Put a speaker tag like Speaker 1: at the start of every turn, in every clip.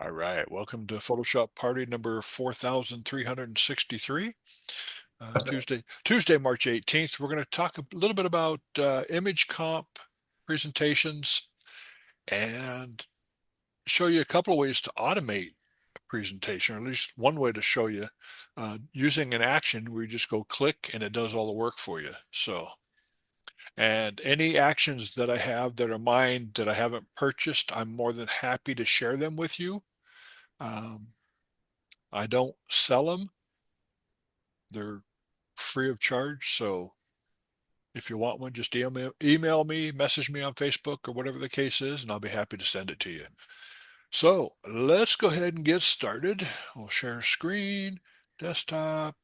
Speaker 1: All right, welcome to Photoshop party number 4363, Tuesday, March 18th. We're going to talk a little bit about image comp presentations and show you a couple of ways to automate a presentation, or at least one way to show you using an action where you just go click and it does all the work for you. And any actions that I have that are mine that I haven't purchased, I'm more than happy to share them with you. I don't sell them. They're free of charge. So if you want one, just email me, message me on Facebook or whatever the case is, and I'll be happy to send it to you. So let's go ahead and get started. We'll share screen, desktop.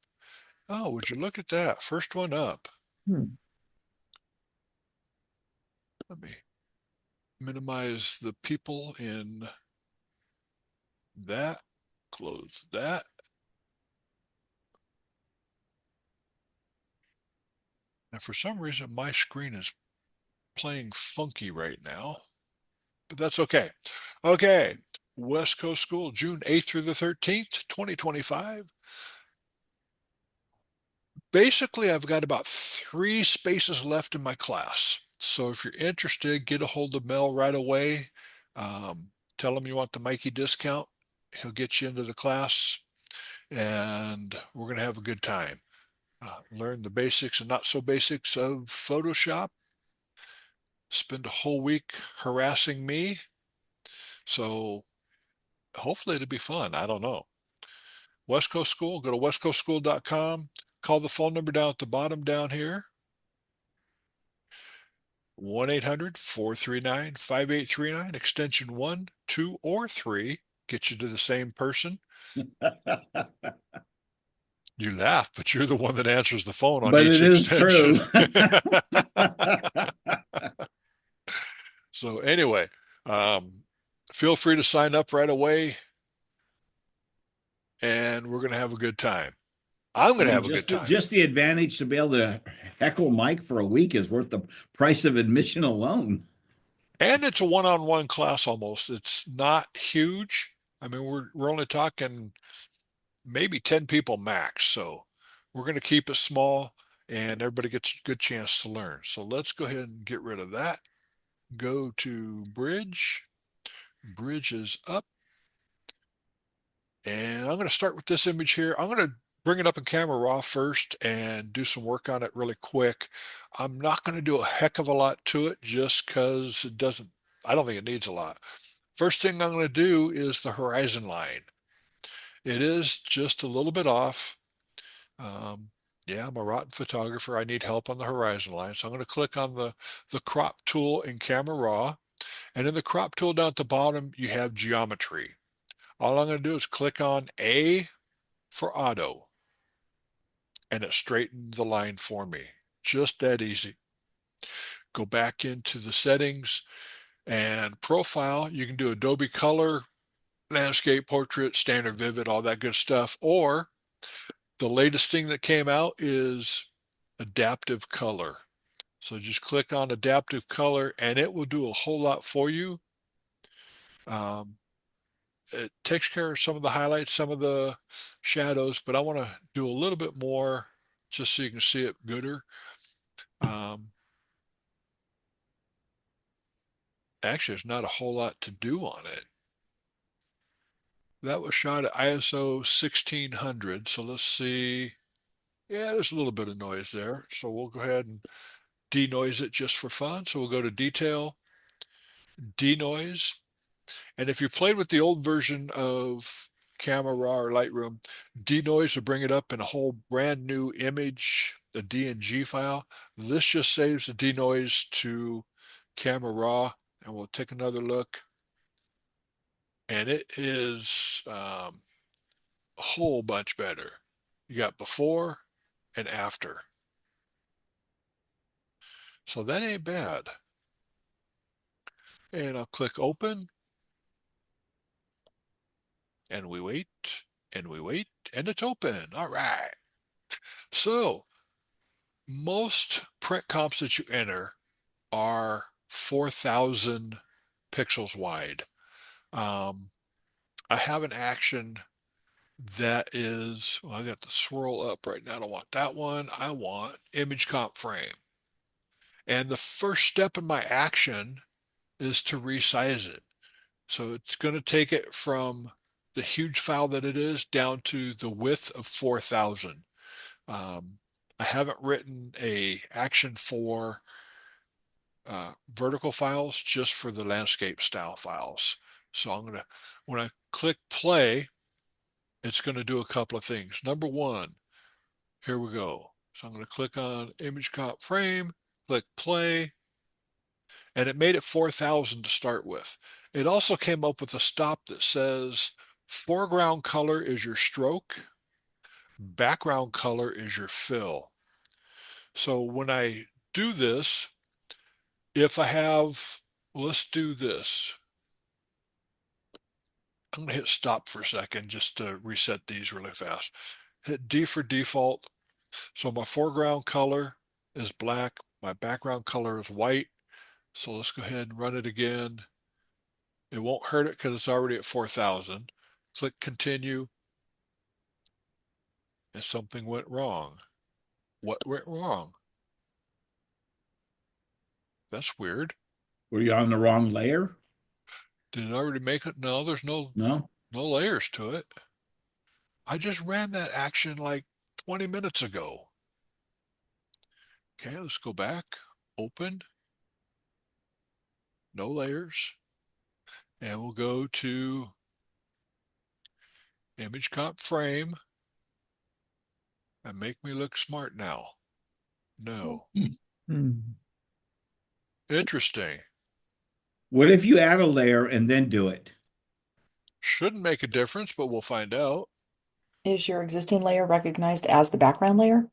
Speaker 1: Oh, would you look at that? First one up. Let me minimize the people in that, close that. And for some reason, my screen is playing funky right now, but that's okay. Okay, West Coast School, June 8th through the 13th, 2025. Basically, I've got about 3 spaces left in my class. So if you're interested, get a hold of Mel right away. Tell him you want the Mikey discount. He'll get you into the class, and we're going to have a good time. Learn the basics and not so basics of Photoshop. Spend a whole week harassing me. So hopefully it'll be fun. I don't know. West Coast School, go to westcoastschool.com. Call the phone number down at the bottom down here. 1-800-439-5839, extension 1, 2, or 3. Get you to the same person. You laugh, but you're the one that answers the phone on
Speaker 2: But
Speaker 1: each
Speaker 2: it is
Speaker 1: extension.
Speaker 2: true.
Speaker 1: So anyway, feel free to sign up right away, and we're going to have a good time. I'm going to have a good time.
Speaker 2: Just the advantage to be able to heckle Mike for a week is worth the price of admission alone.
Speaker 1: And it's a one-on-one class almost. It's not huge. I mean, we're only talking maybe 10 people max. So we're going to keep it small and everybody gets a good chance to learn. So let's go ahead and get rid of that. Go to Bridge. Bridge is up. And I'm going to start with this image here. I'm going to bring it up in Camera Raw first and do some work on it really quick. I'm not going to do a heck of a lot to it just because I don't think it needs a lot. First thing I'm going to do is the horizon line. It is just a little bit off. Yeah, I'm a rotten photographer. I need help on the horizon line. So I'm going to click on the crop tool in Camera Raw. And in the crop tool down at the bottom, you have geometry. All I'm going to do is click on A for auto. And it straightened the line for me. Just that easy. Go back into the settings and profile. You can do Adobe Color, landscape, portrait, standard, vivid, all that good stuff. Or the latest thing that came out is adaptive color. So just click on adaptive color and it will do a whole lot for you. It takes care of some of the highlights, some of the shadows, but I want to do a little bit more just so you can see it gooder. Actually, there's not a whole lot to do on it. That was shot at ISO 1600. So let's see. Yeah, there's a little bit of noise there. So we'll go ahead and denoise it just for fun. So we'll go to Detail, Denoise. And if you played with the old version of Camera Raw or Lightroom, denoise will bring it up in a whole brand new image, a DNG file. This just saves the denoise to Camera Raw, and we'll take another look. And it is a whole bunch better. You got before and after. So that ain't bad. And I'll click open. And we wait, and we wait, and it's open. All right. So most print comps that you enter are 4,000 pixels wide. I have an action that is, well, I got the swirl up right now. I don't want that one. I want image comp frame. And the first step in my action is to resize it. So it's going to take it from the huge file that it is down to the width of 4,000. I haven't written a action for vertical files, just for the landscape style files. So I'm going to, when I click play, it's going to do a couple of things. Number one, here we go. So I'm going to click on image comp frame, click play, and it made it 4,000 to start with. It also came up with a stop that says foreground color is your stroke, background color is your fill. So when I do this, if I have, well, let's do this. I'm going to hit stop for a second just to reset these really fast. Hit D for default. So my foreground color is black. My background color is white. So let's go ahead and run it again. It won't hurt it because it's already at 4,000. Click continue. And something went wrong. What went wrong? That's weird.
Speaker 2: Were you on the wrong layer?
Speaker 1: Did it already make it? No, there's
Speaker 2: No?
Speaker 1: no layers to it. I just ran that action like 20 minutes ago. Okay, let's go back. Open. No layers. And we'll go to image comp frame and make me look smart now. No. Interesting.
Speaker 2: What if you add a layer and then do it?
Speaker 1: Shouldn't make a difference, but we'll find out.
Speaker 3: Is your existing layer recognized as the background layer?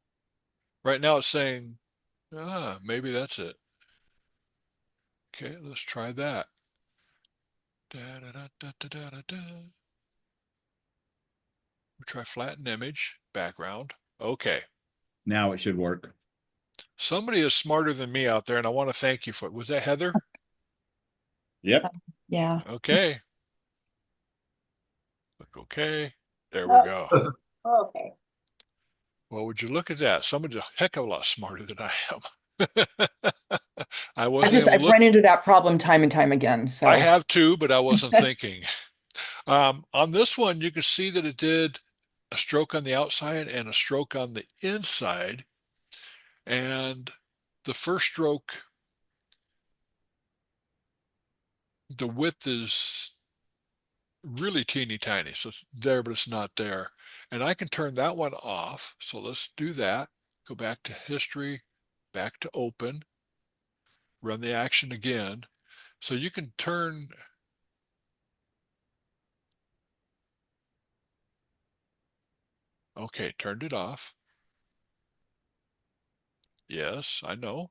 Speaker 1: Right now it's saying, maybe that's it. Okay, let's try that. Da, da, da, da, da, da, da, da. We'll try flatten image, background. Okay.
Speaker 2: Now it should work.
Speaker 1: Somebody is smarter than me out there, and I want to thank you for it. Was that Heather?
Speaker 2: Yep.
Speaker 3: Yeah.
Speaker 1: Okay. Click OK. There we go.
Speaker 4: Okay.
Speaker 1: Well, would you look at that? Somebody's a heck of a lot smarter than I am. I
Speaker 3: I've
Speaker 1: wasn't even
Speaker 3: I've run into that problem time and time again. So
Speaker 1: I have too, but I wasn't thinking. On this one, you can see that it did a stroke on the outside and a stroke on the inside. And the first stroke, the width is really teeny tiny. So it's there, but it's not there. And I can turn that one off. So let's do that. Go back to history, back to open, run the action again. So you can turn. Okay, turned it off. Yes, I know.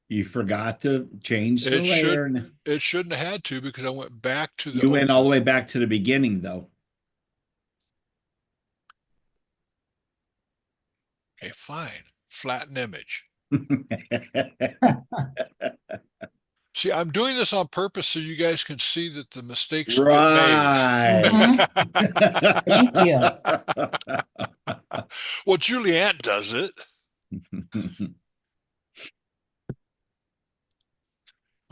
Speaker 2: You forgot to change the
Speaker 1: It
Speaker 2: layer.
Speaker 1: shouldn't have had to, because I went back to the
Speaker 2: You went all the
Speaker 1: open.
Speaker 2: way back to the beginning, though.
Speaker 1: Okay, fine. Flatten image. See, I'm doing this on purpose so you guys can see that the mistakes get
Speaker 2: Right.
Speaker 1: made.
Speaker 4: Thank you.
Speaker 1: Well, Julianne does it.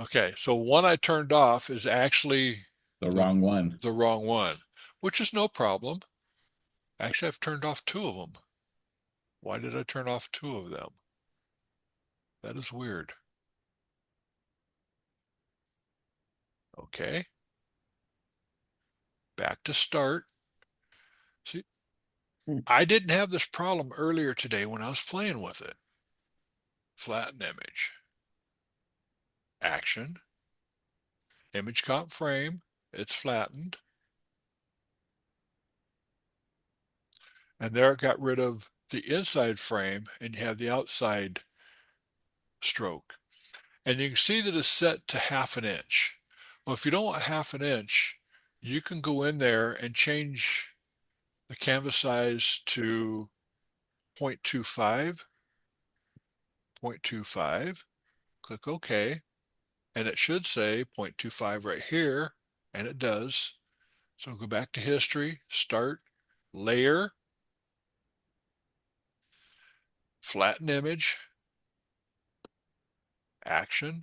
Speaker 1: Okay, so one I turned off is actually
Speaker 2: The wrong one.
Speaker 1: the wrong one, which is no problem. Actually, I've turned off two of them. Why did I turn off two of them? That is weird. Okay. Back to start. See, I didn't have this problem earlier today when I was playing with it. Flatten image. Action. Image comp frame. It's flattened. And there it got rid of the inside frame, and you have the outside stroke. And you can see that it's set to 1/2 an inch. Well, if you don't want 1/2 an inch, you can go in there and change the canvas size to 0.25, 0.25, click OK, and it should say 0.25 right here, and it does. So go back to history, start, layer, flatten image, action.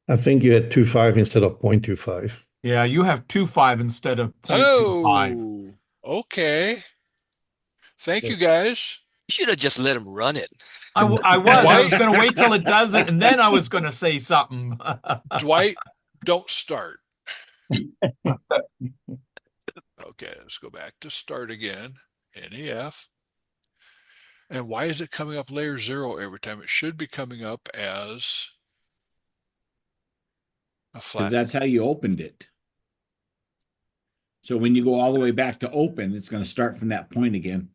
Speaker 4: I think you had 2.5 instead of 0.25.
Speaker 5: Yeah, you have 2.5 instead of 0.25.
Speaker 1: Oh, okay. Thank you
Speaker 4: Yes.
Speaker 1: guys.
Speaker 6: You should have just let him run it.
Speaker 5: I was
Speaker 1: Dwight?
Speaker 5: going to wait till it does it, and then I was going to say something.
Speaker 1: Dwight, don't start. Okay, let's go back to start again. NEF. And why is it coming up layer 0 every time? It should be coming up as a
Speaker 2: Because
Speaker 1: flat.
Speaker 2: that's how you opened it. So when you go all the way back to open, it's going to start from that point again.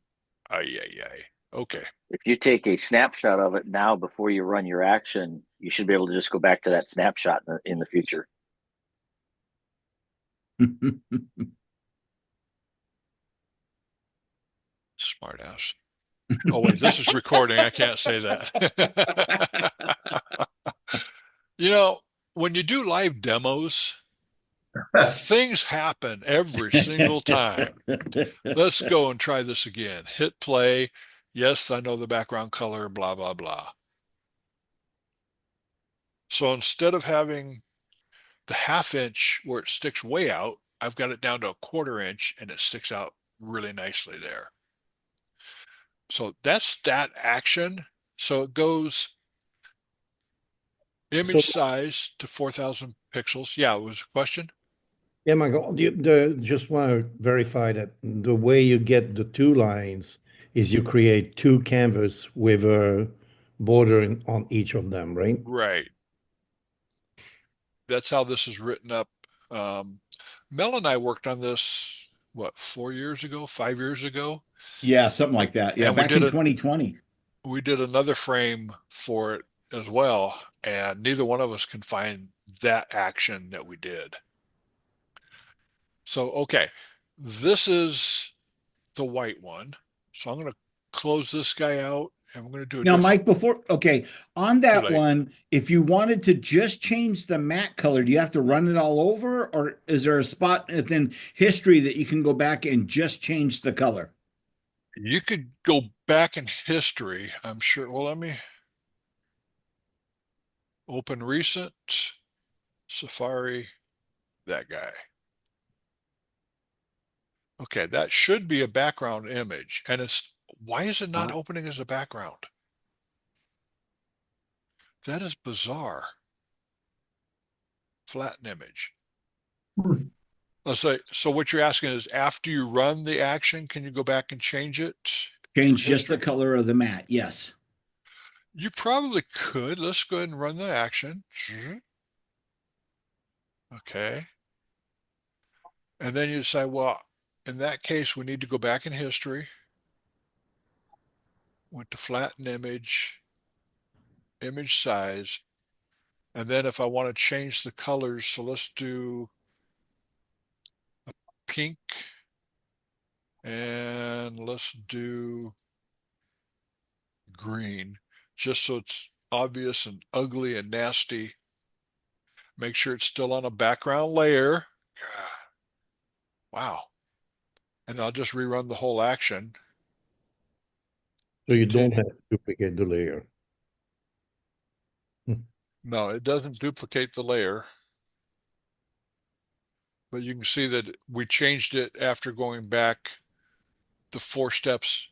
Speaker 1: Ay, ay, ay. Okay.
Speaker 7: If you take a snapshot of it now before you run your action, you should be able to just go back to that snapshot in the future.
Speaker 1: Smart ass. Oh, wait, this is recording. I can't say that. You know, when you do live demos, things happen every single time. Let's go and try this again. Hit play. Yes, I know the background color, blah, blah, blah. So instead of having the 1/2 inch where it sticks way out, I've got it down to a 1/4 inch and it sticks out really nicely there. So that's that action. So it goes image
Speaker 4: So-
Speaker 1: size to 4,000 pixels. Yeah, it was a question.
Speaker 4: Yeah, Michael, just want to verify that the way you get the two lines is you create two canvas with a border on each of them, right?
Speaker 1: Right. That's how this is written up. Mel and I worked on this, what, 4 years ago, 5 years ago?
Speaker 2: Yeah, something like that. Yeah,
Speaker 1: And we
Speaker 2: back
Speaker 1: did
Speaker 2: in
Speaker 1: it-
Speaker 2: 2020.
Speaker 1: We did another frame for it as well, and neither one of us can find that action that we did. So, okay, this is the white one. So I'm going to close this guy out and we're going to do a
Speaker 2: Now,
Speaker 1: different.
Speaker 2: Mike, on that
Speaker 1: late.
Speaker 2: one, if you wanted to just change the matte color, do you have to run it all over, or is there a spot within history that you can go back and just change the color?
Speaker 1: You could go back in history, I'm sure. Well, let me open recent, Safari, that guy. Okay, that should be a background image. And why is it not opening as a background? That is bizarre. Flatten image. So what you're asking is after you run the action, can you go back and change it?
Speaker 2: Change
Speaker 1: through
Speaker 2: just the
Speaker 1: history?
Speaker 2: color of the matte. Yes.
Speaker 1: You probably could. Let's go ahead and run the action. Okay. And then you decide, well, in that case, we need to go back in history. Went to flatten image, image size. And then if I want to change the colors, so let's do a pink and let's do green, just so it's obvious and ugly and nasty. Make sure it's still on a background layer. God. Wow. And I'll just rerun the whole action.
Speaker 4: So you don't have to duplicate the layer.
Speaker 1: No, it doesn't duplicate the layer. But you can see that we changed it after going back the 4 steps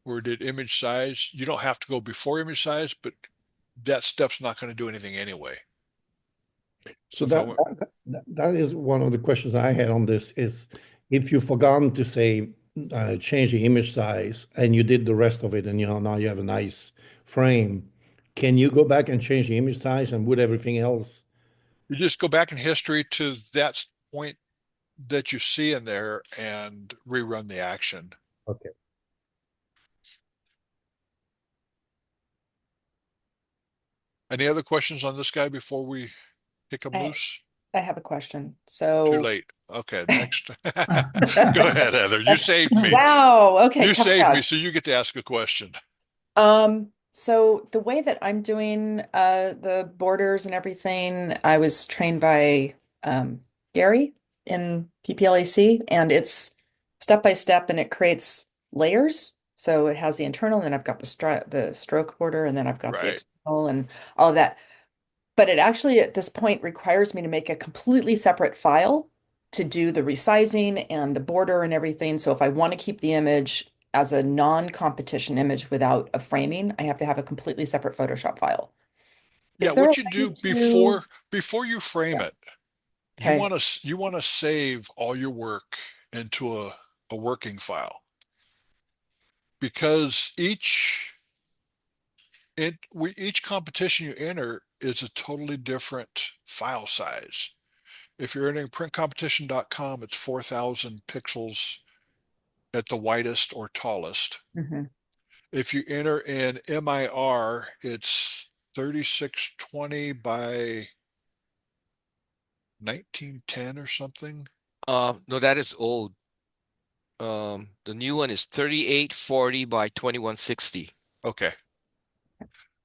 Speaker 1: where we did image size. You don't have to go before image size, but that step's not going to do anything anyway.
Speaker 4: So
Speaker 1: If I went-
Speaker 4: that is one of the questions I had on this is if you've forgotten to say change the image size and you did the rest of it and now you have a nice frame, can you go back and change the image size and with everything else?
Speaker 1: You just go back in history to that point that you see in there and rerun the action.
Speaker 4: Okay.
Speaker 1: Any other questions on this guy before we kick him
Speaker 3: I-
Speaker 1: loose?
Speaker 3: I have a question.
Speaker 1: Too
Speaker 3: So,
Speaker 1: late. Okay, next. Go ahead, Heather. You saved me.
Speaker 3: wow. Okay,
Speaker 1: You
Speaker 3: tough
Speaker 1: saved me,
Speaker 3: crowd.
Speaker 1: so you get to ask a question.
Speaker 3: So the way that I'm doing the borders and everything, I was trained by Gary in PPLAC, and it's step by step, and it creates layers. So it has the internal, and then I've got the stroke border, and then I've got the
Speaker 1: Right.
Speaker 3: external and all of that. But it actually at this point requires me to make a completely separate file to do the resizing and the border and everything. So if I want to keep the image as a non-competition image without a framing, I have to have a completely separate Photoshop file.
Speaker 1: Yeah,
Speaker 3: Is there a
Speaker 1: what you
Speaker 3: way
Speaker 1: do
Speaker 3: to?
Speaker 1: before you frame
Speaker 3: Yeah.
Speaker 1: it,
Speaker 3: Okay.
Speaker 1: you want to save all your work into a working file, because each competition you enter is a totally different file size. If you're entering printcompetition.com, it's 4,000 pixels at the widest or tallest.
Speaker 3: Mhm.
Speaker 1: If you enter in MIR, it's 3620 by 1910 or something.
Speaker 6: No, that is old. The new one is 3840 by 2160.
Speaker 1: Okay.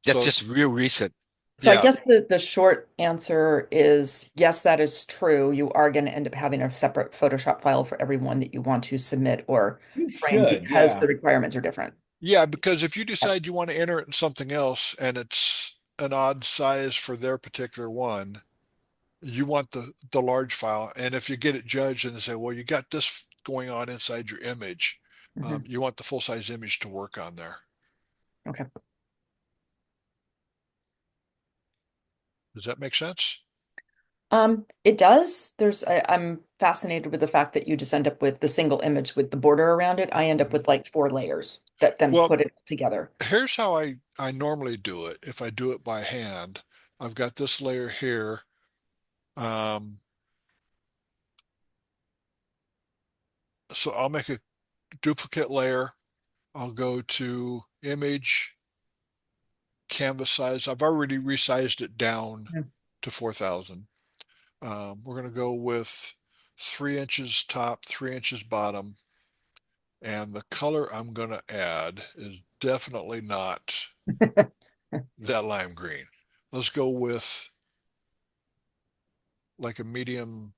Speaker 6: That's
Speaker 1: So
Speaker 6: just real recent.
Speaker 3: So I
Speaker 1: yeah,
Speaker 3: guess the short answer is yes, that is true. You are going to end up having a separate Photoshop file for every one that you want to submit or
Speaker 2: You
Speaker 3: frame
Speaker 2: should,
Speaker 3: because
Speaker 2: yeah.
Speaker 3: the requirements are different.
Speaker 1: yeah, because if you decide you want to enter it in something else and it's an odd size for their particular one, you want the large file. And if you get it judged and they say, well, you got this going on inside your image,
Speaker 3: Mhm.
Speaker 1: you want the full size image to work on there.
Speaker 3: Okay.
Speaker 1: Does that make sense?
Speaker 3: It does. I'm fascinated with the fact that you just end up with the single image with the border around it. I end up with like 4 layers that then
Speaker 1: Well,
Speaker 3: put it together.
Speaker 1: here's how I normally do it. If I do it by hand, I've got this layer here. Um, so I'll make a duplicate layer. I'll go to image, canvas size. I've already resized it down
Speaker 3: Yeah.
Speaker 1: to 4,000. We're going to go with 3 inches top, 3 inches bottom. And the color I'm going to add is definitely not that lime green. Let's go with like a medium,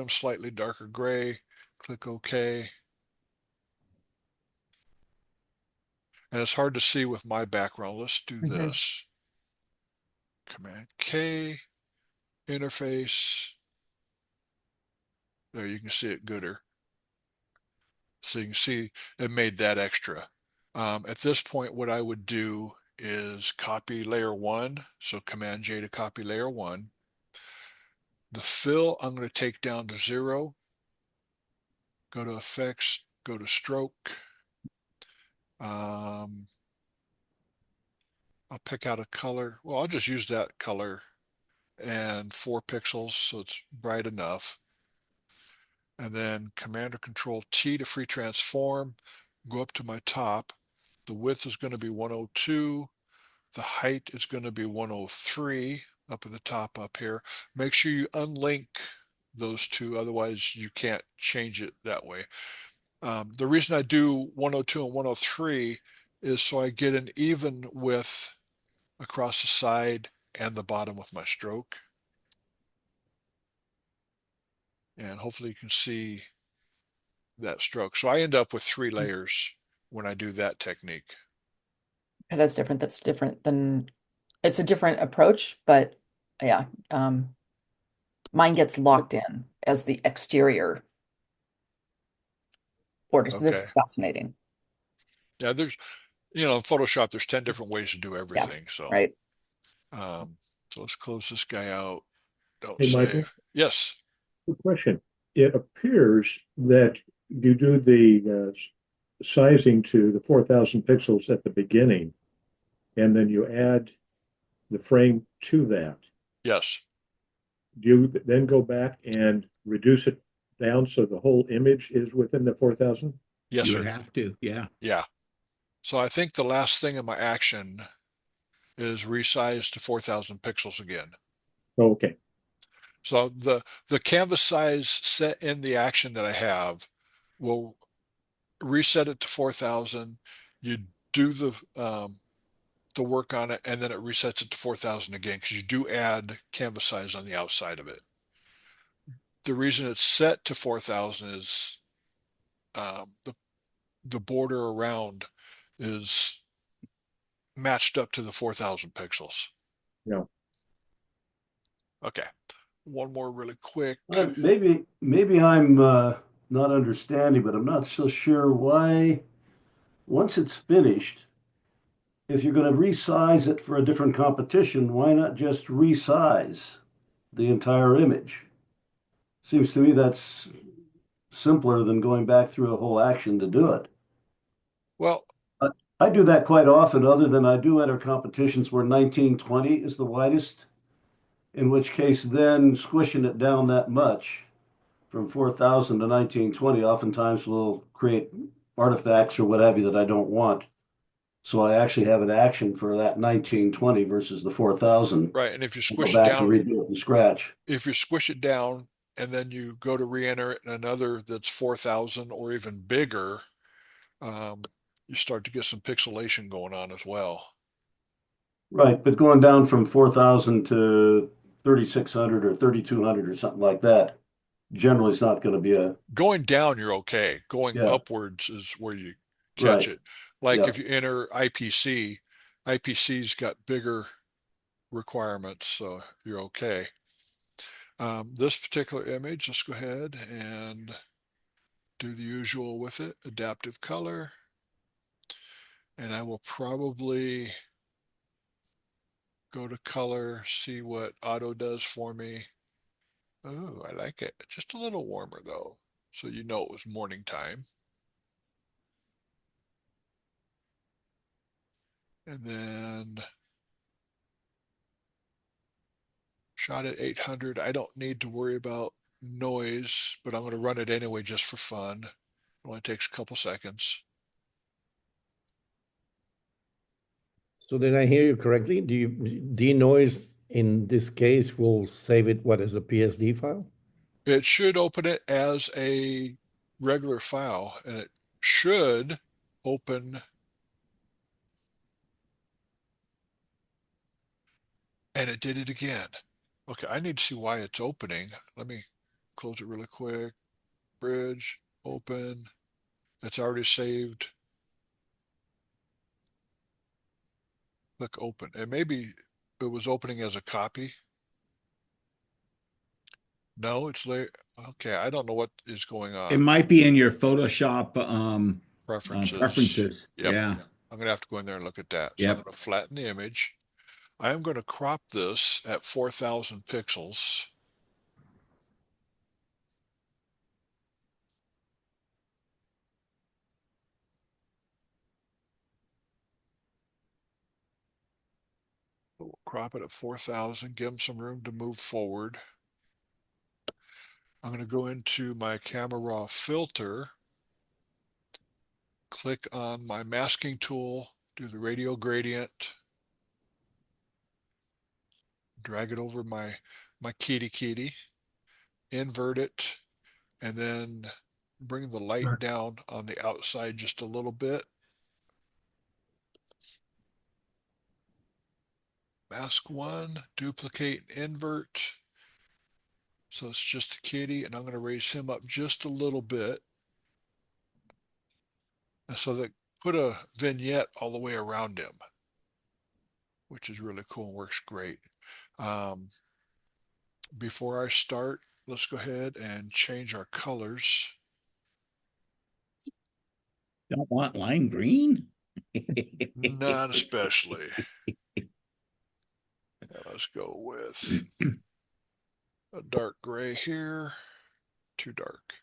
Speaker 1: slightly darker gray. Click OK. And it's hard to see with my background. Let's do
Speaker 3: Mhm.
Speaker 1: this. Command K, interface. There, you can see it gooder. So you can see it made that extra. At this point, what I would do is copy layer 1. So Command J to copy layer 1. The fill, I'm going to take down to 0. Go to effects, go to stroke. I'll pick out a color. Well, I'll just use that color and 4 pixels, so it's bright enough. And then Command or Control T to free transform. Go up to my top. The width is going to be 102. The height is going to be 103 up at the top up here. Make sure you unlink those two, otherwise you can't change it that way. The reason I do 102 and 103 is so I get an even width across the side and the bottom with my stroke. And hopefully you can see that stroke. So I end up with 3 layers when I do that technique.
Speaker 3: Yeah, that's different. That's different than it's a different approach, but yeah, mine gets locked in as the exterior border. So this
Speaker 1: Okay.
Speaker 3: is fascinating.
Speaker 1: Yeah, there's, in Photoshop, there's 10 different ways to do
Speaker 3: Yeah,
Speaker 1: everything. So,
Speaker 3: right.
Speaker 1: so let's close this guy out. Don't
Speaker 8: Hey, Michael,
Speaker 1: save. Yes.
Speaker 8: good question. It appears that you do the sizing to the 4,000 pixels at the beginning, and then you add the frame to that.
Speaker 1: Yes.
Speaker 8: Do you then go back and reduce it down so the whole image is within the 4,000?
Speaker 1: Yes,
Speaker 2: You
Speaker 1: sir.
Speaker 2: would have to, yeah.
Speaker 1: Yeah. So I think the last thing in my action is resize to 4,000 pixels again.
Speaker 8: Okay.
Speaker 1: So the canvas size set in the action that I have will reset it to 4,000. You do the work on it, and then it resets it to 4,000 again because you do add canvas size on the outside of it. the reason it's set to 4,000 is the border around is matched up to the 4,000 pixels.
Speaker 8: Yeah.
Speaker 1: Okay, one more really quick.
Speaker 9: Maybe I'm not understanding, but I'm not so sure why, once it's finished, if you're going to resize it for a different competition, why not just resize the entire image? Seems to me that's simpler than going back through a whole action to do it.
Speaker 1: Well,
Speaker 9: I do that quite often, other than I do enter competitions where 1920 is the widest, in which case then squishing it down that much from 4,000 to 1920 oftentimes will create artifacts or what have you that I don't want. So I actually have an action for that 1920 versus the 4,000.
Speaker 1: right, and if you
Speaker 9: Go
Speaker 1: squish it
Speaker 9: back
Speaker 1: down,
Speaker 9: and redo it from scratch.
Speaker 1: if you squish it down and then you go to re-enter it in another that's 4,000 or even bigger, you start to get some pixelation going on as well.
Speaker 9: Right, but going down from 4,000 to 3,600 or 3,200 or something like that, generally it's not going to be a
Speaker 1: Going down, you're okay. Going
Speaker 9: Yeah.
Speaker 1: upwards is where you catch
Speaker 9: Right.
Speaker 1: it. Like
Speaker 9: Yeah.
Speaker 1: if you enter IPC, IPC's got bigger requirements, so you're okay. This particular image, let's go ahead and do the usual with it, adaptive color. And I will probably go to color, see what auto does for me. Oh, I like it. Just a little warmer though, so you know it was morning time. And then shot at 800. I don't need to worry about noise, but I'm going to run it anyway just for fun. It only takes a couple seconds.
Speaker 4: So did I hear you correctly? Do you denoise in this case will save it what as a PSD file?
Speaker 1: It should open it as a regular file, and it should open. And it did it again. Okay, I need to see why it's opening. Let me close it really quick. Bridge, open. It's already saved. Click open. And maybe it was opening as a copy. No, it's there. Okay, I don't know what is going on.
Speaker 2: It might be in your Photoshop
Speaker 1: Preferences.
Speaker 2: preferences.
Speaker 1: Yep.
Speaker 2: Yeah.
Speaker 1: I'm going to have to go in there and look at that. So
Speaker 2: Yep.
Speaker 1: I'm going to flatten the image. I am going to crop this at 4,000 pixels. We'll crop it at 4,000, give them some room to move forward. I'm going to go into my Camera Raw filter, click on my masking tool, do the radial gradient, drag it over my kitty, invert it, and then bring the light down on the outside just a little bit. Mask one, duplicate, invert. So it's just the kitty, and I'm going to raise him up just a little bit. So that put a vignette all the way around him, which is really cool and works great. Before I start, let's go ahead and change our colors.
Speaker 2: Don't want lime green?
Speaker 1: Not especially. Now let's go with a dark gray here, too dark.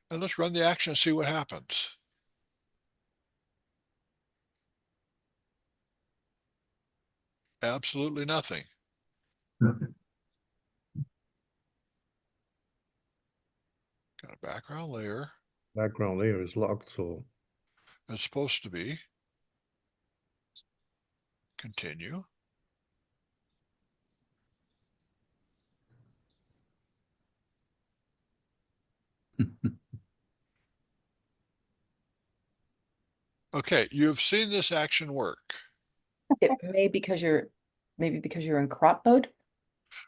Speaker 1: And let's run the action and see what happens. Absolutely nothing. Got a background layer.
Speaker 4: Background layer is locked, so
Speaker 1: It's supposed to be. Continue. Okay, you've seen this action work.
Speaker 3: It may maybe because you're in crop mode.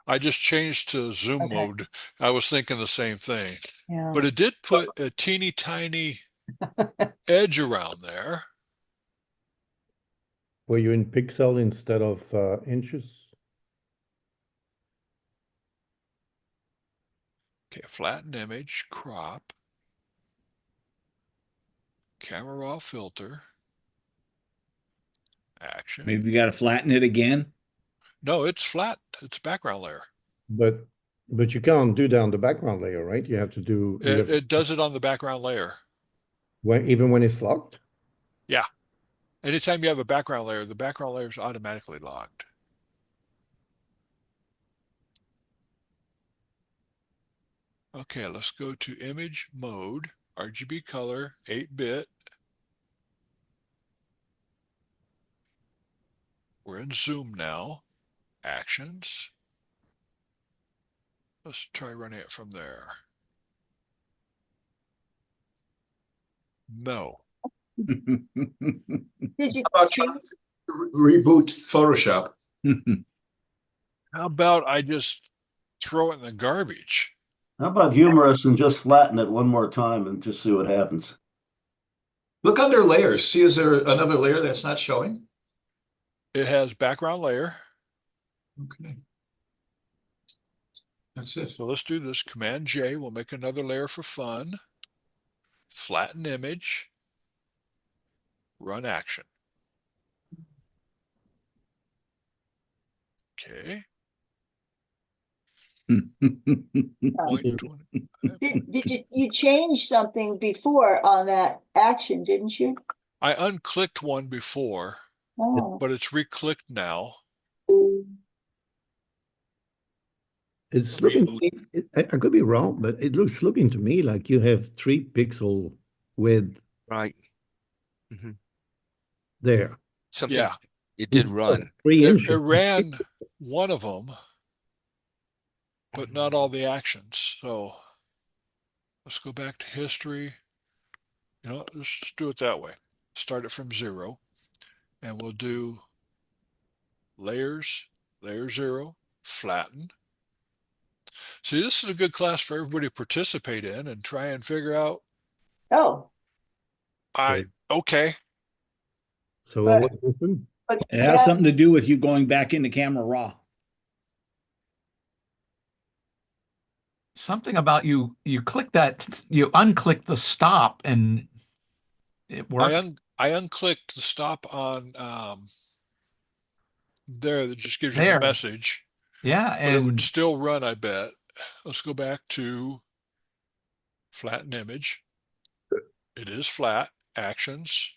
Speaker 1: I just changed to zoom
Speaker 3: Okay.
Speaker 1: mode. I was thinking the same thing,
Speaker 3: Yeah.
Speaker 1: but it did put a teeny tiny edge around there.
Speaker 4: Were you in pixel instead of inches?
Speaker 1: Okay, flatten image, crop, camera raw filter, action.
Speaker 2: Maybe you got to flatten it again.
Speaker 1: No, it's flat. It's background layer.
Speaker 4: But you can't do that on the background layer, right? You have to do
Speaker 1: It does it on the background layer.
Speaker 4: even when it's locked.
Speaker 1: Yeah. Anytime you have a background layer, the background layer is automatically locked. Okay, let's go to image mode, RGB color, 8-bit. We're in zoom now. Actions. Let's try running it from there. No.
Speaker 10: Did you about trying to reboot Photoshop?
Speaker 1: How about I just throw it in the garbage?
Speaker 9: How about humorous and just flatten it one more time and just see what happens?
Speaker 10: Look under layers. See, is there another layer that's not showing?
Speaker 1: It has background layer.
Speaker 10: Okay. That's it.
Speaker 1: So let's do this. Command J. We'll make another layer for fun. Flatten image. Run action. Okay. Point 20.
Speaker 11: Did you change something before on that action, didn't you?
Speaker 1: I unclicked one before,
Speaker 11: Oh.
Speaker 1: but it's re-clicked now.
Speaker 4: It's looking. I could be wrong, but it looks looking to me like you have 3 pixel width
Speaker 6: Right.
Speaker 4: there.
Speaker 6: Something.
Speaker 1: Yeah.
Speaker 6: It did
Speaker 4: Instead of
Speaker 6: run.
Speaker 4: 3
Speaker 1: It
Speaker 4: inches.
Speaker 1: ran one of them, but not all the actions. So let's go back to history. You know, let's just do it that way. Start it from 0, and we'll do layers, layer 0, flatten. See, this is a good class for everybody to participate in and try and figure out,
Speaker 11: Oh,
Speaker 1: okay,
Speaker 4: So
Speaker 11: But-
Speaker 4: what happened?
Speaker 11: but
Speaker 2: It has something to do with you going back into camera raw.
Speaker 5: Something about you click that, you unclick the stop and it worked.
Speaker 1: I unclicked the stop on there that just gives you
Speaker 5: There.
Speaker 1: the message,
Speaker 5: Yeah,
Speaker 1: but it would
Speaker 5: and
Speaker 1: still run, I bet. Let's go back to flatten image. It is flat. Actions.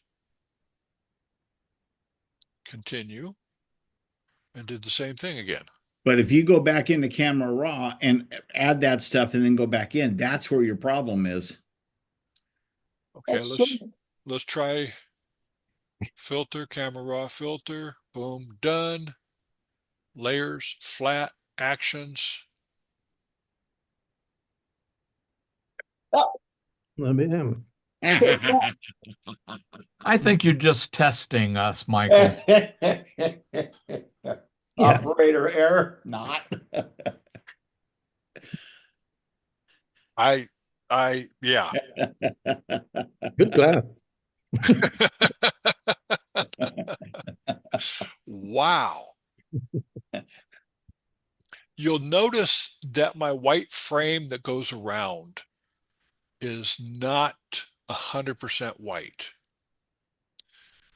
Speaker 1: Continue. And did the same thing again.
Speaker 2: But if you go back into camera raw and add that stuff and then go back in, that's where your problem is.
Speaker 1: Okay, let's try filter, camera raw filter. Boom, done. Layers, flat, actions.
Speaker 4: I mean,
Speaker 5: I think you're just testing us, Michael.
Speaker 2: Operator error, not.
Speaker 1: Yeah.
Speaker 4: good class.
Speaker 1: Wow. You'll notice that my white frame that goes around is not 100% white.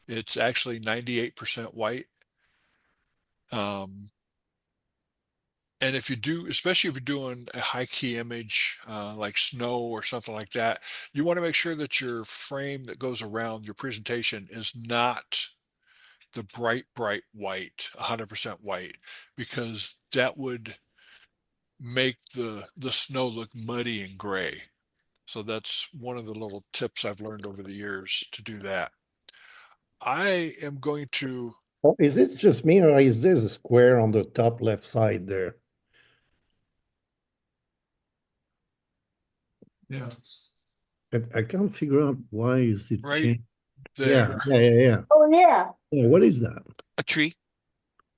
Speaker 1: It's actually 98% white. And if you do, especially if you're doing a high key image like snow or something like that, you want to make sure that your frame that goes around your presentation is not the bright white, 100% white, because that would make the snow look muddy and gray. So that's one of the little tips I've learned over the years to do that. I am going to.
Speaker 4: Oh, is this just me or is there a square on the top left side there?
Speaker 10: Yeah.
Speaker 4: I can't figure out why is it
Speaker 1: Right
Speaker 4: changed.
Speaker 1: there.
Speaker 4: Yeah.
Speaker 11: Oh, yeah.
Speaker 4: Yeah, what is that?
Speaker 6: A tree.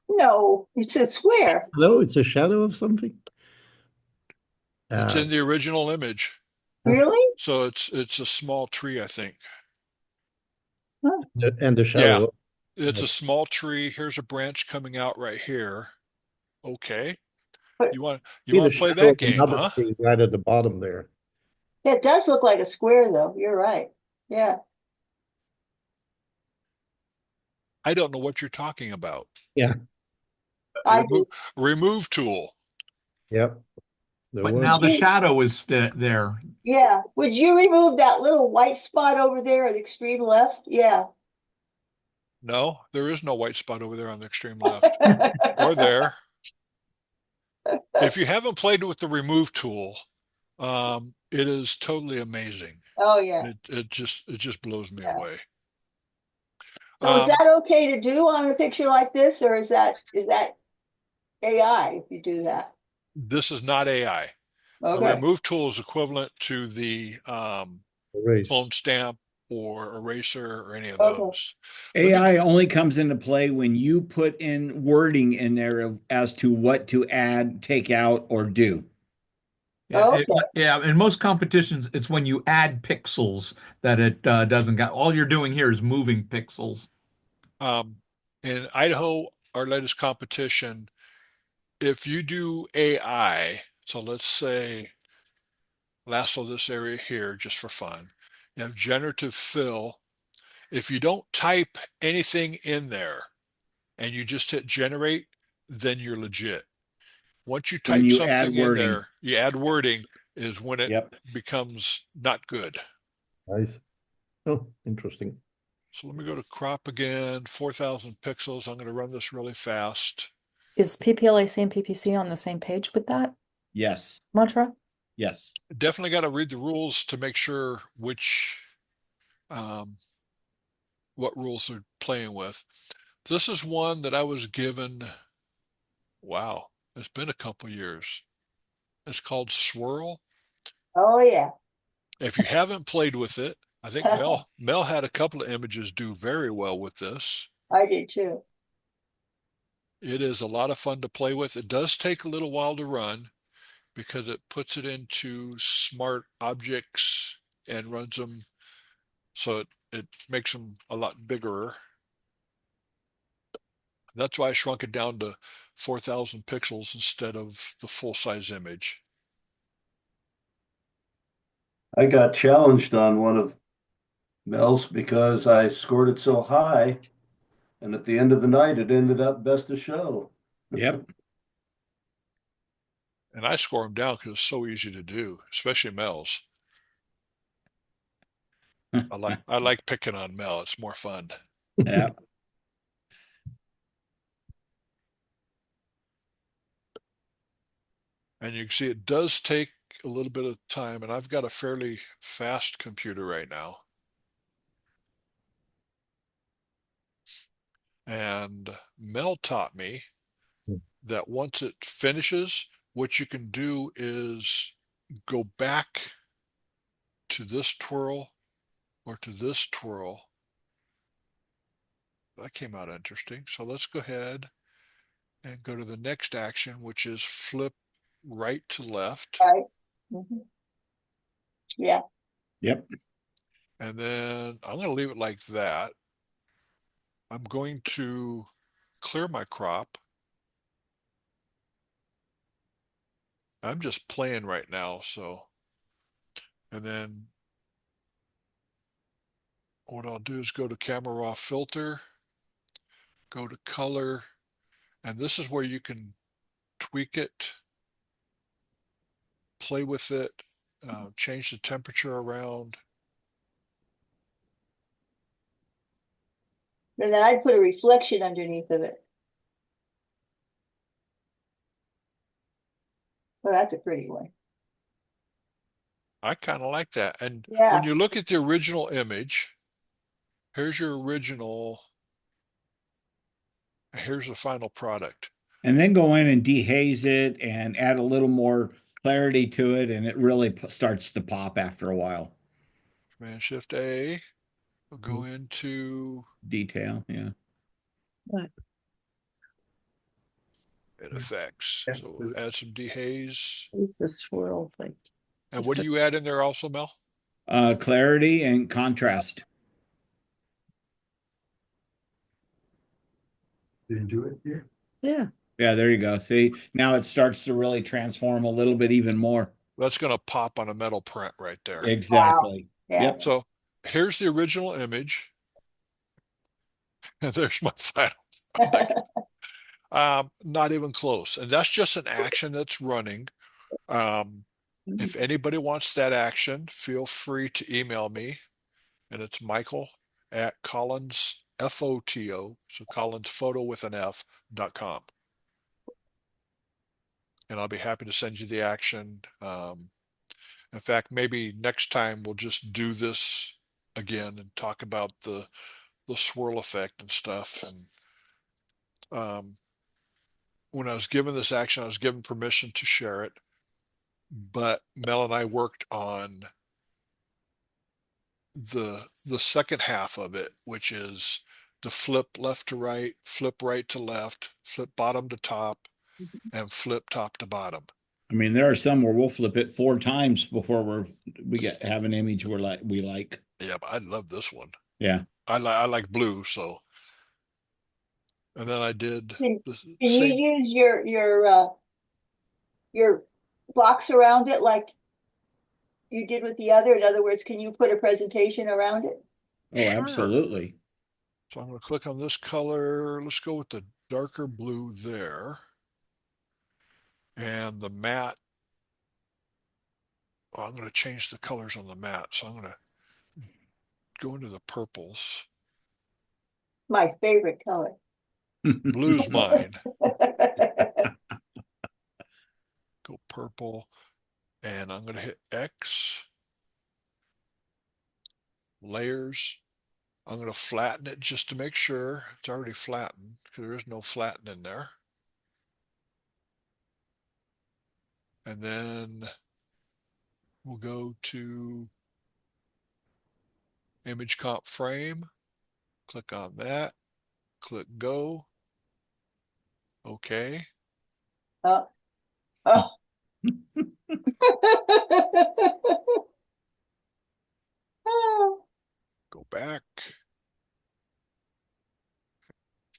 Speaker 11: No, it's a square.
Speaker 4: No, it's a shadow of something.
Speaker 1: It's
Speaker 4: Uh,
Speaker 1: in the original image.
Speaker 11: Really?
Speaker 1: So it's a small tree, I think.
Speaker 4: and the
Speaker 1: Yeah,
Speaker 4: shadow.
Speaker 1: it's a small tree. Here's a branch coming out right here. Okay.
Speaker 11: But
Speaker 1: You want
Speaker 4: See the
Speaker 1: to play
Speaker 4: shadow
Speaker 1: that
Speaker 4: of
Speaker 1: game,
Speaker 4: another
Speaker 1: huh?
Speaker 4: tree right at the bottom there.
Speaker 11: it does look like a square, though. You're right. Yeah.
Speaker 1: I don't know what you're talking about.
Speaker 4: Yeah.
Speaker 11: I
Speaker 1: Remove,
Speaker 11: do.
Speaker 1: remove tool.
Speaker 4: Yep. There
Speaker 5: But
Speaker 4: was.
Speaker 5: now the shadow is there.
Speaker 11: Yeah. Would you remove that little white spot over there at the extreme left? Yeah.
Speaker 1: No, there is no white spot over there on the extreme left or there. If you haven't played with the remove tool, it is totally amazing.
Speaker 11: Oh, yeah.
Speaker 1: It just blows me
Speaker 11: Yeah.
Speaker 1: away.
Speaker 11: So is that okay to do on a picture like this, or is that AI if you do that?
Speaker 1: This is not AI. The
Speaker 11: Okay.
Speaker 1: remove tool is equivalent to the
Speaker 4: Erase.
Speaker 1: clone stamp or eraser or any of
Speaker 11: Okay.
Speaker 1: those.
Speaker 2: AI only comes into play when you put in wording in there as to what to add, take out, or do.
Speaker 5: Yeah,
Speaker 11: Okay.
Speaker 5: yeah. In most competitions, it's when you add pixels that it doesn't got. All you're doing here is moving pixels.
Speaker 1: In Idaho, our latest competition, if you do AI, so let's say lasso this area here just for fun, you have generative fill. If you don't type anything in there and you just hit generate, then you're legit. Once you
Speaker 2: When
Speaker 1: type
Speaker 2: you add
Speaker 1: something in
Speaker 2: wording.
Speaker 1: there, you add wording is when it
Speaker 2: Yep.
Speaker 1: becomes not good.
Speaker 4: Nice. Oh, interesting.
Speaker 1: So let me go to crop again, 4,000 pixels. I'm going to run this really fast.
Speaker 3: Is PPLAC and PPC on the same page with that
Speaker 2: Yes.
Speaker 3: mantra?
Speaker 2: Yes.
Speaker 1: Definitely got to read the rules to make sure what rules they're playing with. This is one that I was given. Wow, it's been a couple years. It's called Swirl.
Speaker 11: Oh, yeah.
Speaker 1: If you haven't played with it, I think Mel had a couple of images do very well with this.
Speaker 11: I did too.
Speaker 1: It is a lot of fun to play with. It does take a little while to run because it puts it into smart objects and runs them, so it makes them a lot bigger. That's why I shrunk it down to 4,000 pixels instead of the full-size image.
Speaker 9: I got challenged on one of Mel's because I scored it so high, and at the end of the night, it ended up best of show.
Speaker 2: Yep.
Speaker 1: And I score them down because it's so easy to do, especially Mel's. I like picking on Mel. It's more fun.
Speaker 2: Yep.
Speaker 1: And you can see it does take a little bit of time, and I've got a fairly fast computer right now. And Mel taught me that once it finishes, what you can do is go back to this twirl or to this twirl. That came out interesting. So let's go ahead and go to the next action, which is flip right to left.
Speaker 11: Right. Mm-hmm. Yeah.
Speaker 2: Yep.
Speaker 1: And then I'm going to leave it like that. I'm going to clear my crop. I'm just playing right now, so. And then what I'll do is go to camera raw filter, go to color, and this is where you can tweak it, play with it, change the temperature around.
Speaker 11: And then I'd put a reflection underneath of it. Well, that's a pretty one.
Speaker 1: I kind of like that. And
Speaker 11: Yeah.
Speaker 1: when you look at the original image, here's your original, here's the final product.
Speaker 2: And then go in and dehaze it and add a little more clarity to it, and it really starts to pop after a while.
Speaker 1: Command Shift A, we'll go into
Speaker 2: detail. Yeah.
Speaker 1: and effects. So we'll add some dehaze.
Speaker 11: The swirl thing.
Speaker 1: And what do you add in there also, Mel?
Speaker 2: Clarity and contrast.
Speaker 10: Didn't do it here.
Speaker 11: Yeah.
Speaker 2: Yeah, there you go. See, now it starts to really transform a little bit even more.
Speaker 1: That's going to pop on a metal print right there.
Speaker 2: Exactly.
Speaker 11: Yeah.
Speaker 2: Yep.
Speaker 1: So here's the original image. And there's my final product. Not even close. And that's just an action that's running. If anybody wants that action, feel free to email me. And it's Michael at Collins, F-O-T-O, so Collins photo with an F.com. And I'll be happy to send you the action. In fact, maybe next time we'll just do this again and talk about the swirl effect and stuff. And when I was given this action, I was given permission to share it. But Mel and I worked on the second half of it, which is the flip left to right, flip right to left, flip bottom to top, and flip top to bottom.
Speaker 2: I mean, there are some where we'll flip it 4 times before we have an image we like.
Speaker 1: Yeah, but I love this one.
Speaker 2: Yeah.
Speaker 1: I like blue, so. And then I did
Speaker 11: Can
Speaker 1: the
Speaker 11: you
Speaker 1: same.
Speaker 11: use your box around it like you did with the other? In other words, can you put a presentation around it?
Speaker 2: Oh,
Speaker 1: Sure.
Speaker 2: absolutely.
Speaker 1: So I'm going to click on this color. Let's go with the darker blue there. And the matte. Well, I'm going to change the colors on the matte. So I'm going to go into the purples.
Speaker 11: My favorite color.
Speaker 1: Blue's mine. Go purple. And I'm going to hit X. Layers. I'm going to flatten it just to make sure it's already flattened, because there is no flatten in there. And then we'll go to image comp frame, click on that, click go. Okay.
Speaker 11: Oh. Oh.
Speaker 1: Go back.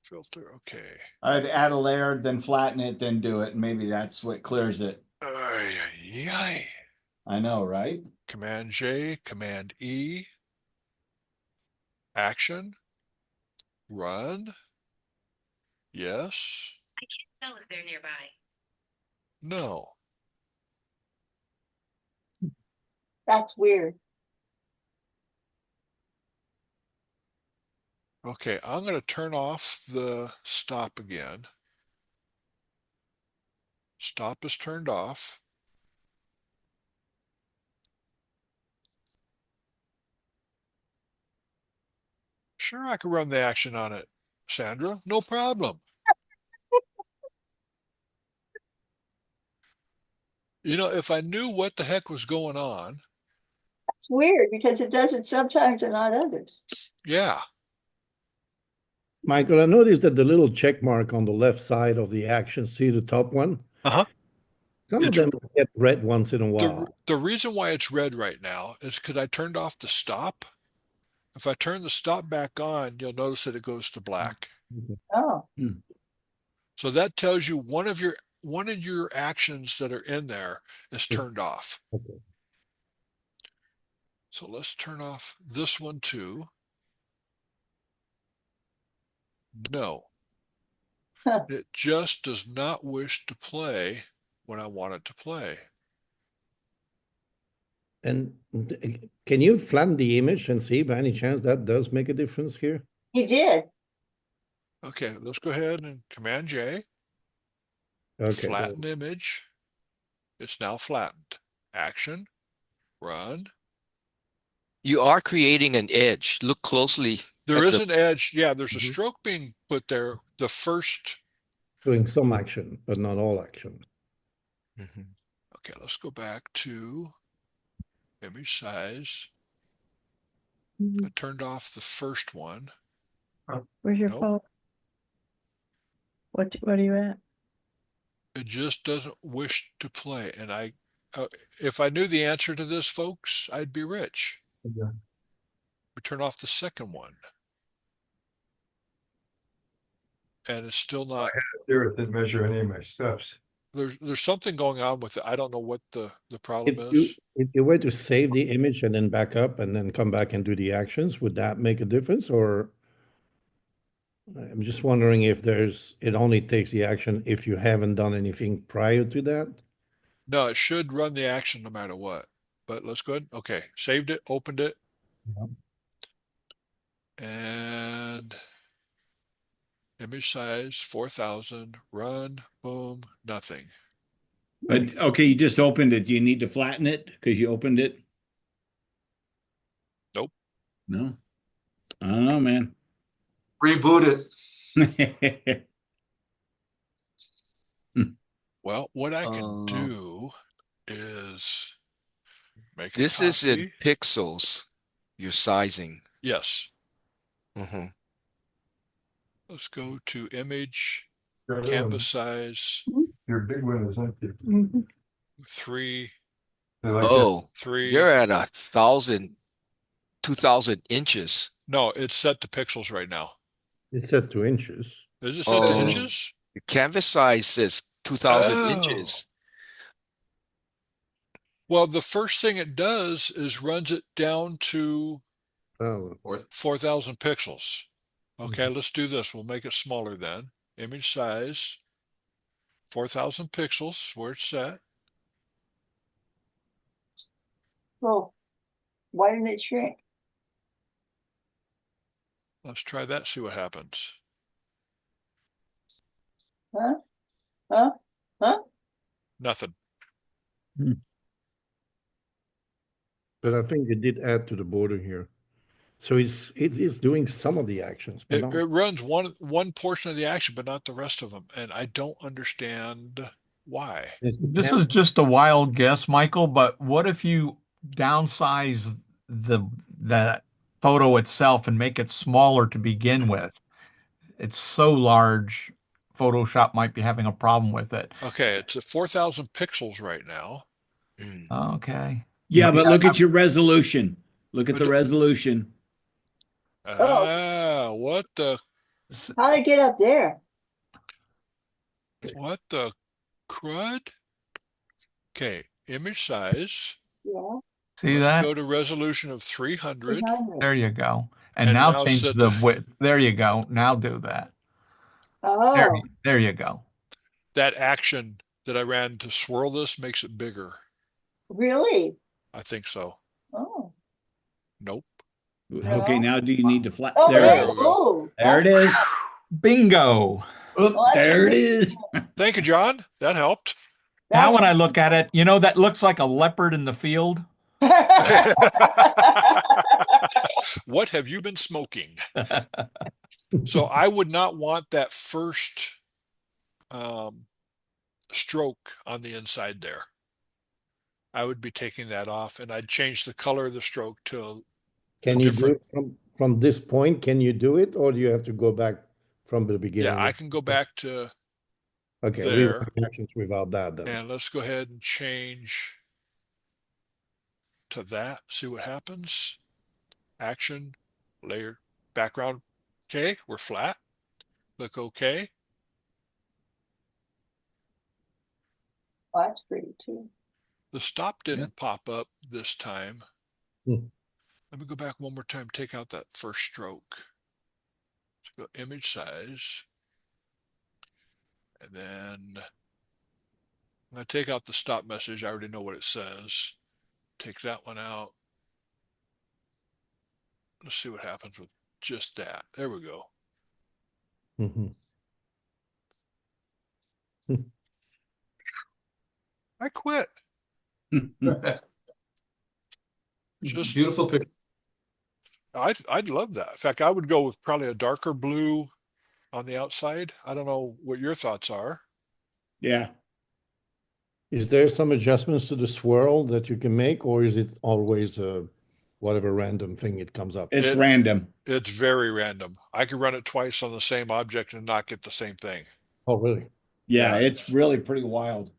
Speaker 1: Filter. Okay.
Speaker 2: I'd add a layer, then flatten it, then do it. Maybe that's what clears it.
Speaker 1: Yay.
Speaker 2: I know, right?
Speaker 1: Command J, Command E. Action. Run. Yes.
Speaker 12: I can't tell if they're nearby.
Speaker 1: No.
Speaker 11: That's weird.
Speaker 1: Okay, I'm going to turn off the stop again. Stop is turned off. Sure, I can run the action on it, Sandra. No problem. You know, if I knew what the heck was going on.
Speaker 11: It's weird because it does it sometimes and not others.
Speaker 1: Yeah.
Speaker 4: Michael, I noticed that the little check mark on the left side of the action, see the top one?
Speaker 1: Uh-huh.
Speaker 4: Some of them get red once in a while.
Speaker 1: The reason why it's red right now is because I turned off the stop. If I turn the stop back on, you'll notice that it goes to black.
Speaker 11: Oh.
Speaker 1: So that tells you one of your actions that are in there is turned off.
Speaker 4: Okay.
Speaker 1: So let's turn off this one too. No.
Speaker 11: Huh.
Speaker 1: It just does not wish to play when I want it to play.
Speaker 4: And can you flatten the image and see by any chance that does make a difference here?
Speaker 11: You did.
Speaker 1: Okay, let's go ahead and Command J.
Speaker 4: Okay.
Speaker 1: Flatten image. It's now flattened. Action. Run.
Speaker 6: You are creating an edge. Look closely.
Speaker 1: There
Speaker 6: at
Speaker 1: is
Speaker 6: the-
Speaker 1: an edge. Yeah, there's a stroke being put there. The first.
Speaker 4: Doing some action, but not all action.
Speaker 6: Mhm.
Speaker 1: Okay, let's go back to image size. I turned off the first one.
Speaker 11: Where's your
Speaker 1: Nope.
Speaker 11: phone? What are you at?
Speaker 1: It just doesn't wish to play. And if I knew the answer to this, folks, I'd be rich.
Speaker 10: Yeah.
Speaker 1: We turn off the second one. And it's still not.
Speaker 12: There, it didn't measure any of my steps.
Speaker 1: There's something going on with it. I don't know what the problem is.
Speaker 4: If you were to save the image and then back up and then come back and do the actions, would that make a difference? Or I'm just wondering if it only takes the action if you haven't done anything prior to that?
Speaker 1: No, it should run the action no matter what. But let's go ahead. Okay, saved it, opened it.
Speaker 4: Yep.
Speaker 1: And image size 4,000, run, boom, nothing.
Speaker 2: But okay, you just opened it. Do you need to flatten it because you opened it?
Speaker 1: Nope.
Speaker 2: No. I don't know, man.
Speaker 10: Reboot it.
Speaker 1: Well, what I can do is make a
Speaker 6: This is in
Speaker 1: copy.
Speaker 6: pixels, your sizing.
Speaker 1: Yes.
Speaker 6: Mhm.
Speaker 1: Let's go to image,
Speaker 12: Your other
Speaker 1: canvas size,
Speaker 12: one- Your big one is empty.
Speaker 1: 3,
Speaker 12: They like
Speaker 6: Oh,
Speaker 1: 3.
Speaker 6: you're at 2,000 inches.
Speaker 1: No, it's set to pixels right now.
Speaker 4: It's set to inches.
Speaker 1: Is it set to
Speaker 6: Oh.
Speaker 1: inches?
Speaker 6: Your canvas size says 2,000
Speaker 1: Oh.
Speaker 6: inches.
Speaker 1: Well, the first thing it does is runs it down to
Speaker 4: Oh,
Speaker 1: 4,000 pixels. Okay, let's do this. We'll make it smaller then. Image size, 4,000 pixels, where it's set.
Speaker 11: Well, why didn't it shrink?
Speaker 1: Let's try that, see what happens.
Speaker 11: Huh? Huh? Huh?
Speaker 1: Nothing.
Speaker 4: but I think it did add to the border here. So it's doing some of the actions, but
Speaker 1: It,
Speaker 4: not.
Speaker 1: it runs one portion of the action, but not the rest of them. And I don't understand why.
Speaker 5: This is just a wild guess, Michael, but what if you downsize that photo itself and make it smaller to begin with? It's so large, Photoshop might be having a problem with it.
Speaker 1: Okay, it's at 4,000 pixels right now.
Speaker 5: Okay.
Speaker 2: Yeah, but look at your resolution. Look at
Speaker 1: But
Speaker 2: the resolution.
Speaker 1: What the
Speaker 11: How'd I get up there?
Speaker 1: crud? Okay, image size.
Speaker 11: Yeah.
Speaker 5: See
Speaker 1: Let's
Speaker 5: that?
Speaker 1: go to resolution of 300.
Speaker 11: 300.
Speaker 5: There you go. And
Speaker 1: And
Speaker 5: now
Speaker 1: now
Speaker 5: change
Speaker 1: set
Speaker 5: the
Speaker 1: the-
Speaker 5: width. There you go. Now do that.
Speaker 11: Oh,
Speaker 5: There you go.
Speaker 1: That action that I ran to swirl this makes it bigger.
Speaker 11: really?
Speaker 1: I think so.
Speaker 11: Oh.
Speaker 1: Nope.
Speaker 2: Okay, now do you need to flatten?
Speaker 11: Oh,
Speaker 2: There,
Speaker 1: there
Speaker 11: there,
Speaker 1: we go.
Speaker 11: oh.
Speaker 2: there it is.
Speaker 5: Bingo.
Speaker 2: Oop, there it is.
Speaker 1: Thank you, John. That helped.
Speaker 5: Now when I look at it, that looks like a leopard in the field.
Speaker 1: What have you been smoking? So I would not want that first stroke on the inside there. I would be taking that off, and I'd change the color of the stroke to
Speaker 4: Can you do
Speaker 1: different-
Speaker 4: it from this point? Can you do it, or do you have to go back from the beginning?
Speaker 1: yeah, I can go back to,
Speaker 4: Okay,
Speaker 1: there.
Speaker 4: leave the actions without that then.
Speaker 1: and let's go ahead and change to that, see what happens. Action, layer, background. Okay, we're flat. Click OK.
Speaker 11: That's pretty too.
Speaker 1: The stop didn't pop up this time.
Speaker 4: Hmm.
Speaker 1: Let me go back one more time, take out that first stroke. So go image size. And then I'm going to take out the stop message. I already know what it says. Take that one out. Let's see what happens with just that. There we go.
Speaker 4: Mhm.
Speaker 1: I quit.
Speaker 10: it.
Speaker 1: Just
Speaker 10: Beautiful picture.
Speaker 1: I'd love that. In fact, I would go with probably a darker blue on the outside. I don't know what your thoughts are.
Speaker 2: Yeah.
Speaker 4: Is there some adjustments to the swirl that you can make, or is it always whatever random thing it comes up?
Speaker 2: It's random.
Speaker 1: It's very random. I could run it twice on the same object and not get the same thing.
Speaker 4: Oh, really?
Speaker 2: Yeah,
Speaker 1: Yeah.
Speaker 2: it's really pretty wild.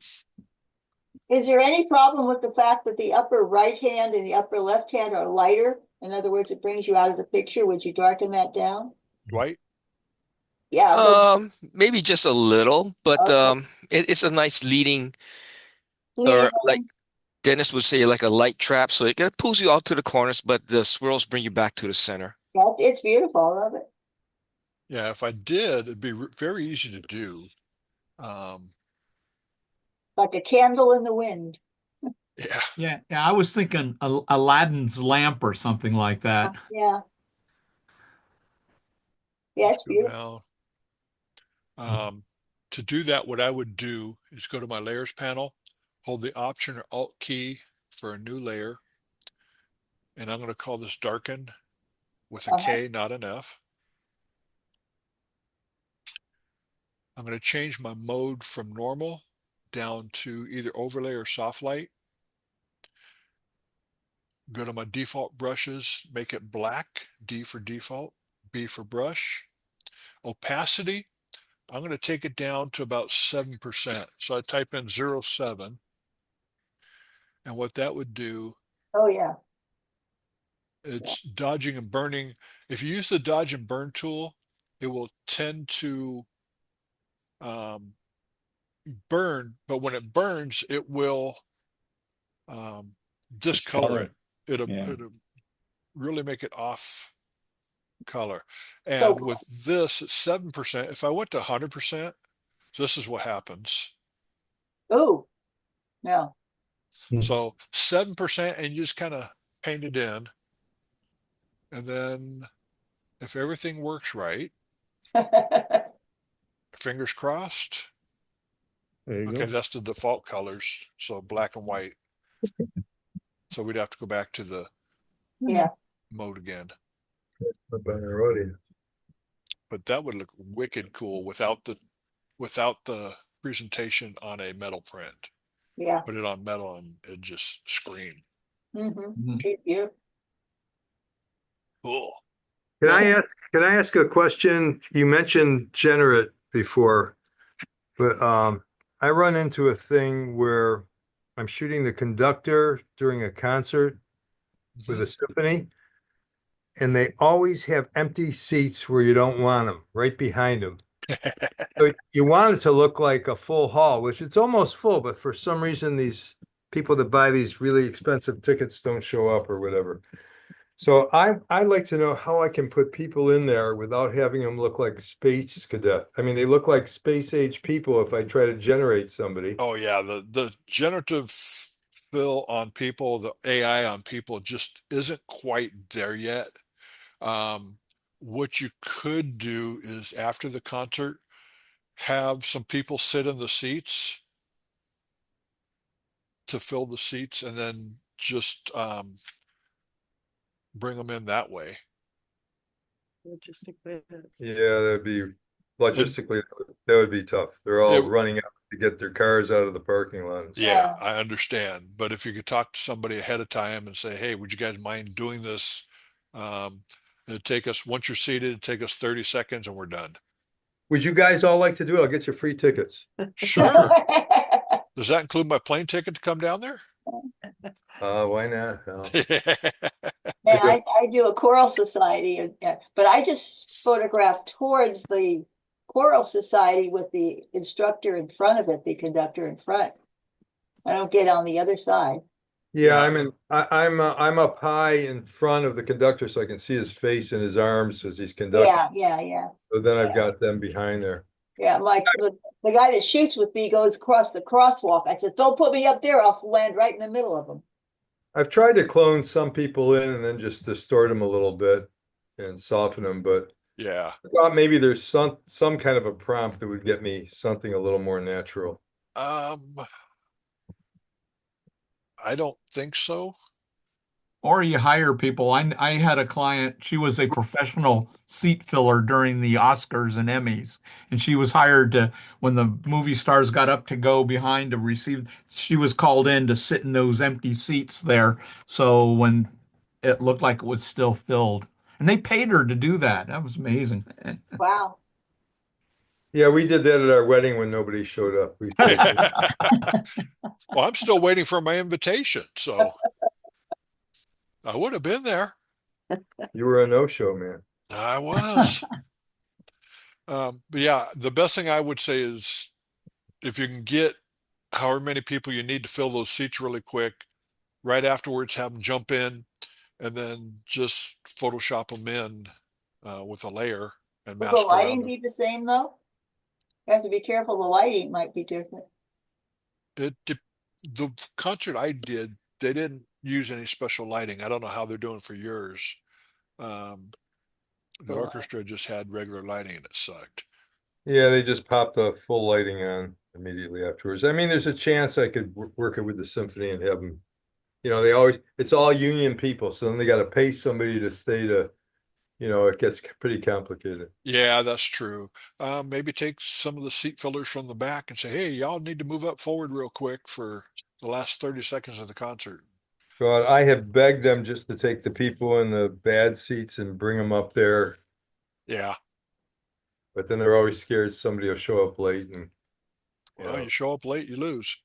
Speaker 11: Is there any problem with the fact that the upper right hand and the upper left hand are lighter? In other words, it brings you out of the picture. Would you darken that down?
Speaker 1: Dwight?
Speaker 11: Yeah,
Speaker 6: Maybe just a little, but
Speaker 11: okay.
Speaker 6: it's a nice leading,
Speaker 11: Leading
Speaker 6: or like
Speaker 11: on.
Speaker 6: Dennis would say, like a light trap. So it pulls you out to the corners, but the swirls bring you back to the center.
Speaker 11: Yeah, it's beautiful. I love it.
Speaker 1: Yeah, if I did, it'd be very easy to do.
Speaker 11: Like a candle in the wind.
Speaker 1: Yeah.
Speaker 5: Yeah, I was thinking Aladdin's lamp or something like that.
Speaker 11: Yeah. Yeah, it's
Speaker 1: Go
Speaker 11: beautiful.
Speaker 1: down. To do that, what I would do is go to my layers panel, hold the Option or Alt key for a new layer, and I'm going to call this darken with a K, not an F. I'm going to change my mode from normal down to either overlay or soft light. Go to my default brushes, make it black, D for default, B for brush. Opacity, I'm going to take it down to about 7%. So I type in 0.7. And what that would do,
Speaker 11: Oh, yeah.
Speaker 1: it's dodging and burning. If you use the dodge and burn tool, it will tend to burn, but when it burns, it will discolor it. It'll really make it off color. And with this at 7%, if I went to 100%, this is what happens.
Speaker 11: Oh, no.
Speaker 1: So 7%, and you just kind of paint it in. And then if everything works right, fingers crossed. Okay, that's the default colors. So black and white. So we'd have to go back to the mode again. But that would look wicked cool without the presentation on a metal print.
Speaker 11: Yeah.
Speaker 1: Put it on metal and it just scream.
Speaker 11: Yeah.
Speaker 1: Cool.
Speaker 12: Can I ask a question? You mentioned Generate before, but I run into a thing where I'm shooting the conductor during a concert with a symphony, and they always have empty seats where you don't want them, right behind them. So you want it to look like a full hall, which it's almost full, but for some reason these people that buy these really expensive tickets don't show up or whatever. So I'd like to know how I can put people in there without having them look like space cadet. I mean, they look like space age people if I try to generate somebody.
Speaker 1: Oh yeah, the generative fill on people, the AI on people just isn't quite there yet. What you could do is after the concert, have some people sit in the seats to fill the seats, and then just bring them in that way.
Speaker 12: Yeah, that'd be logistically that would be tough. They're all running out to get their cars out of the parking lot.
Speaker 1: Yeah, I understand. But if you could talk to somebody ahead of time and say, hey, would you guys mind doing this? It'd take us, once you're seated, it'd take us 30 seconds and we're done.
Speaker 12: Would you guys all like to do it? I'll get you free tickets.
Speaker 1: Sure. Does that include my plane ticket to come down there?
Speaker 12: Why not? No.
Speaker 11: Yeah, I do a choral society, but I just photograph towards the choral society with the instructor in front of it, the conductor in front. I don't get on the other side.
Speaker 12: Yeah, I'm up high in front of the conductor so I can see his face and his arms as he's conducting.
Speaker 11: Yeah.
Speaker 12: So then I've got them behind there.
Speaker 11: Yeah, like the guy that shoots with me goes across the crosswalk. I said, don't put me up there. I'll land right in the middle of them.
Speaker 12: I've tried to clone some people in and then just distort them a little bit and soften them, but
Speaker 1: yeah,
Speaker 12: I thought maybe there's some kind of a prompt that would get me something a little more natural.
Speaker 1: I don't think so.
Speaker 5: Or you hire people. I had a client, she was a professional seat filler during the Oscars and Emmys. And she was hired to, when the movie stars got up to go behind to receive, she was called in to sit in those empty seats there. So when it looked like it was still filled. And they paid her to do that. That was amazing.
Speaker 11: Wow.
Speaker 12: Yeah, we did that at our wedding when nobody showed up. We
Speaker 1: Well, I'm still waiting for my invitation, so I would have been there.
Speaker 12: You were a no-show, man.
Speaker 1: I was. But yeah, the best thing I would say is if you can get however many people you need to fill those seats really quick, right afterwards, have them jump in and then just Photoshop them in with a layer and
Speaker 11: Will the
Speaker 1: mask around
Speaker 11: lighting
Speaker 1: them.
Speaker 11: be the same though? You have to be careful, the lighting might be different.
Speaker 1: The concert I did, they didn't use any special lighting. I don't know how they're doing for yours. The
Speaker 11: Cool.
Speaker 1: orchestra just had regular lighting and it sucked.
Speaker 12: Yeah, they just popped the full lighting on immediately afterwards. I mean, there's a chance I could work it with the symphony and have them, it's all union people, so then they got to pay somebody to stay to, it gets pretty complicated.
Speaker 1: Yeah, that's true. Maybe take some of the seat fillers from the back and say, hey, y'all need to move up forward real quick for the last 30 seconds of the concert.
Speaker 12: So I have begged them just to take the people in the bad seats and bring them up there,
Speaker 1: Yeah.
Speaker 12: but then they're always scared somebody will show up late and.
Speaker 1: Well, you show up late, you lose.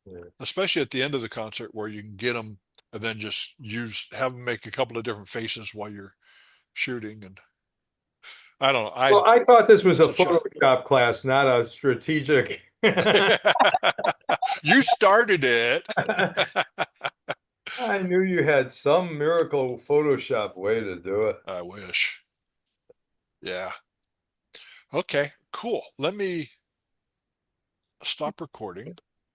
Speaker 12: Yeah.
Speaker 1: Especially at the end of the concert where you can get them and then just have them make a couple of different faces while you're shooting. And I don't know.
Speaker 12: Well, I thought this was a
Speaker 1: Such a-
Speaker 12: Photoshop class, not a strategic.
Speaker 1: You started it.
Speaker 12: I knew you had some miracle Photoshop way to do it.
Speaker 1: I wish. Yeah. Okay, cool. Let me stop recording.